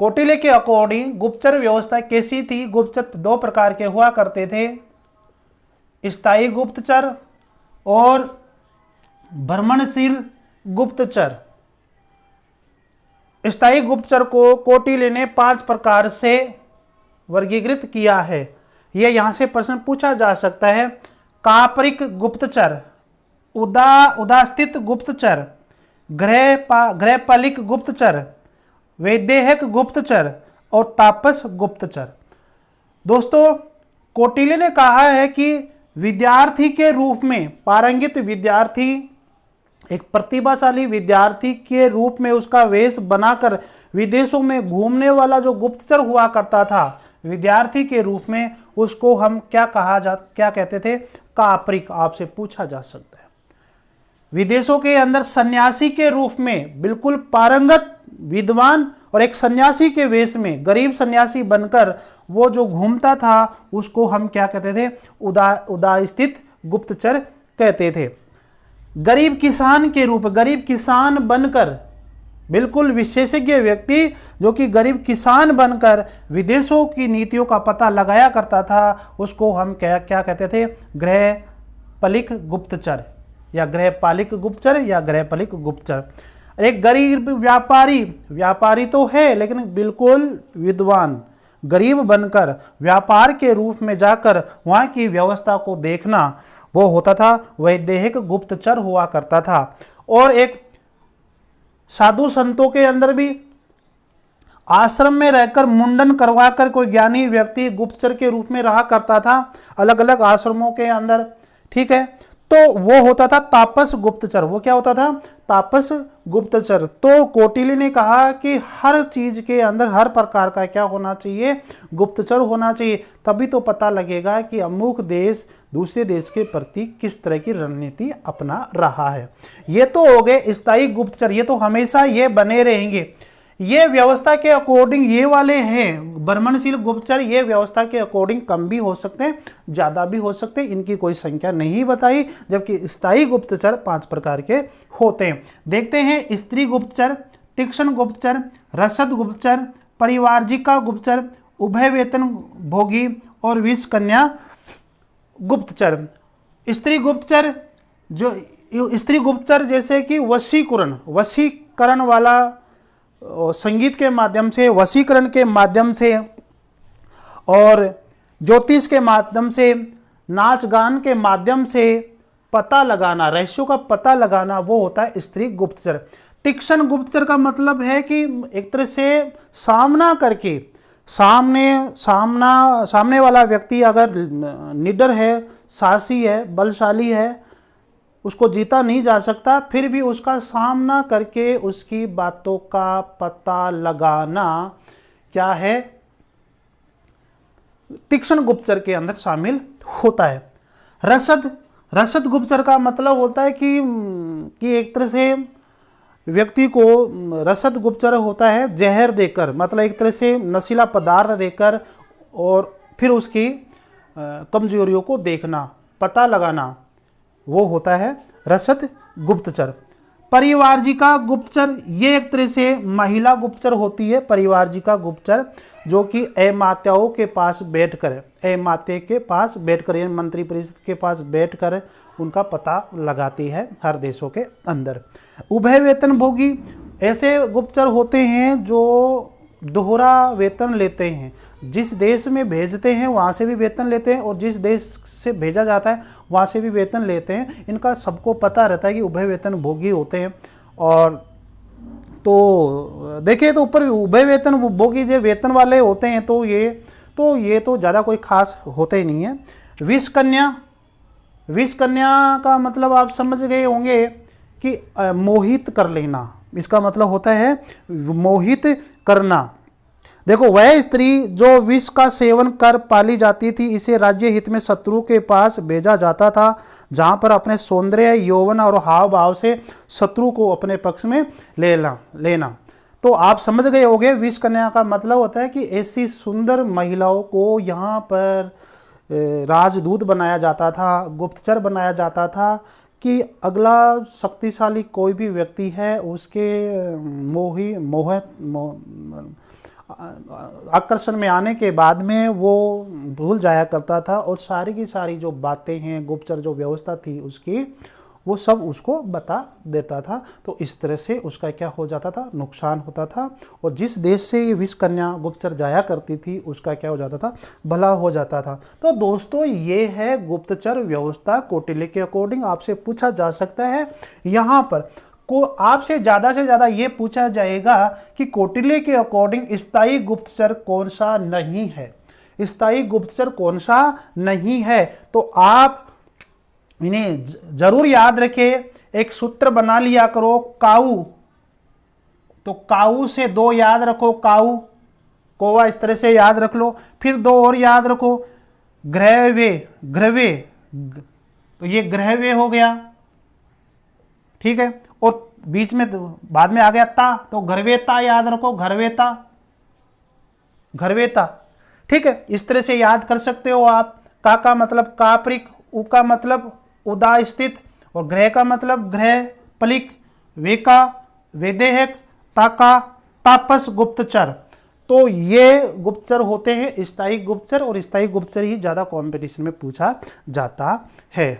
कौटिल्य के अकॉर्डिंग गुप्तचर व्यवस्था कैसी थी? गुप्तचर दो प्रकार के हुआ करते थे, स्थायी गुप्तचर और भ्रमणशील गुप्तचर। स्थायी गुप्तचर को कौटिल्य ने 5 प्रकार से वर्गीकृत किया है। यह यहां से प्रश्न पूछा जा सकता है। कापरिक गुप्तचर, उदास्थित गुप्तचर, गृहपालिक गुप्तचर, वैदेहिक गुप्तचर और तापस गुप्तचर। दोस्तों, कौटिल्य ने कहा है कि विद्यार्थी के रूप में पारंगित विद्यार्थी, एक प्रतिभाशाली विद्यार्थी के रूप में उसका वेश बनाकर विदेशों में घूमने वाला जो गुप्तचर हुआ करता था, विद्यार्थी के रूप में, उसको हम क्या कहते थे? कापरिक। आपसे पूछा जा सकता है। विदेशों के अंदर सन्यासी के रूप में बिल्कुल पारंगत विद्वान और एक सन्यासी के वेश में गरीब सन्यासी बनकर वो जो घूमता था, उसको हम क्या कहते थे? उदास्थित गुप्तचर कहते थे। गरीब किसान के रूप, गरीब किसान बनकर, बिल्कुल विशेषज्ञ व्यक्ति जो कि गरीब किसान बनकर विदेशों की नीतियों का पता लगाया करता था, उसको हम क्या कहते थे? गृहपालिक गुप्तचर या गृहपालिक गुप्तचर या गृहपालिक गुप्तचर। एक गरीब व्यापारी तो है लेकिन बिल्कुल विद्वान, गरीब बनकर व्यापार के रूप में जाकर वहाँ की व्यवस्था को देखना, वो होता था वैदेहिक गुप्तचर हुआ करता था। और एक साधु संतों के अंदर भी आश्रम में रहकर मुंडन करवाकर कोई ज्ञानी व्यक्ति गुप्तचर के रूप में रहा करता था अलग अलग आश्रमों के अंदर, ठीक है। तो वो होता था तापस गुप्तचर। वो क्या होता था? तापस गुप्तचर। तो कौटिल्य ने कहा कि हर चीज के अंदर हर प्रकार का क्या होना चाहिए? गुप्तचर होना चाहिए। तभी तो पता लगेगा कि अमुक देश दूसरे देश के प्रति किस तरह की रणनीति अपना रहा है। ये तो हो गए स्थायी गुप्तचर, ये तो हमेशा ये बने रहेंगे। ये व्यवस्था के अकॉर्डिंग ये वाले हैं भ्रमणशील गुप्तचर, ये व्यवस्था के अकॉर्डिंग कम भी हो सकते हैं, ज़्यादा भी हो सकते हैं, इनकी कोई संख्या नहीं बताई। जबकि स्थायी गुप्तचर 5 प्रकार के होते हैं। देखते हैं स्त्री गुप्तचर, तीक्ष्ण गुप्तचर, रसद गुप्तचर, परिवारजिका गुप्तचर, उभय वेतन भोगी और विष कन्या गुप्तचर। स्त्री गुप्तचर जैसे कि वशीकरण वाला, संगीत के माध्यम से, वशीकरण के माध्यम से और ज्योतिष के माध्यम से, नाच गान के माध्यम से पता लगाना, रहस्यों का पता लगाना, वो होता है स्त्री गुप्तचर। तीक्ष्ण गुप्तचर का मतलब है कि एक तरह से सामना करके, सामने वाला व्यक्ति अगर निडर है, साहसी है, बलशाली है, उसको जीता नहीं जा सकता, फिर भी उसका सामना करके उसकी बातों का पता लगाना क्या है? तीक्ष्ण गुप्तचर के अंदर शामिल होता है। रसद गुप्तचर का मतलब होता है कि एक तरह से व्यक्ति को, रसद गुप्तचर होता है जहर देकर, मतलब एक तरह से नशीला पदार्थ देकर और फिर उसकी कमजोरियों को देखना, पता लगाना, वो होता है रसद गुप्तचर। परिवारजिका गुप्तचर, ये एक तरह से महिला गुप्तचर होती है। परिवारजिका गुप्तचर जो कि अमात्याओं के पास बैठकर, अमात्य के पास बैठकर यानी मंत्री परिषद के पास बैठकर उनका पता लगाती है हर देशों के अंदर। उभय वेतन भोगी, ऐसे गुप्तचर होते हैं जो दोहरा वेतन लेते हैं, जिस देश में भेजते हैं वहाँ से भी वेतन लेते हैं और जिस देश से भेजा जाता है वहाँ से भी वेतन लेते हैं। इनका सबको पता रहता है कि उभय वेतन भोगी होते हैं। और तो देखिए तो ऊपर उभय वेतन भोगी जो वेतन वाले होते हैं, तो ये तो ज़्यादा कोई खास होते ही नहीं है। विष कन्या का मतलब आप समझ गए होंगे कि मोहित कर लेना, इसका मतलब होता है मोहित करना। देखो, वह स्त्री जो विष का सेवन कर पाली जाती थी, इसे राज्य हित में शत्रु के पास भेजा जाता था, जहां पर अपने सौंदर्य, यौवन और हाव भाव से शत्रु को अपने पक्ष में लेना। तो आप समझ गए होंगे विष कन्या का मतलब होता है कि ऐसी सुंदर महिलाओं को यहाँ पर राजदूत बनाया जाता था, गुप्तचर बनाया जाता था कि अगला शक्तिशाली कोई भी व्यक्ति है उसके आकर्षण में आने के बाद में वो भूल जाया करता था और सारी की सारी जो बातें हैं, गुप्तचर जो व्यवस्था थी उसकी, वो सब उसको बता देता था। तो इस तरह से उसका क्या हो जाता था, नुकसान होता था। और जिस देश से ये विष कन्या गुप्तचर जाया करती थी उसका क्या हो जाता था, भला हो जाता था। तो दोस्तों ये है गुप्तचर व्यवस्था। कौटिल्य के अकॉर्डिंग आपसे पूछा जा सकता है यहाँ पर को आपसे ज़्यादा से ज़्यादा ये पूछा जाएगा कि कौटिल्य के अकॉर्डिंग स्थायी गुप्तचर कौन सा नहीं है, स्थायी गुप्तचर कौन सा नहीं है। तो आप इन्हें जरूर याद रखें। एक सूत्र बना लिया करो, काऊ, तो काऊ से 2 याद रखो, काऊ कोवा इस तरह से याद रख लो। फिर 2 और याद रखो, ग्रहवे, ग्रहवे, तो ये ग्रहवे हो गया, ठीक है। और बीच में बाद में आ गया ता, तो घरवेता याद रखो, घरवेता, घरवेता, ठीक है। इस तरह से याद कर सकते हो आप। का मतलब काप्रिक, उ का मतलब उदा स्थित, और ग्रह का मतलब ग्रह पलिक, वेका वेदेहक, ताका तापस गुप्तचर। तो ये गुप्तचर होते हैं स्थायी गुप्तचर, और स्थायी गुप्तचर ही ज़्यादा कंपटीशन में पूछा जाता है।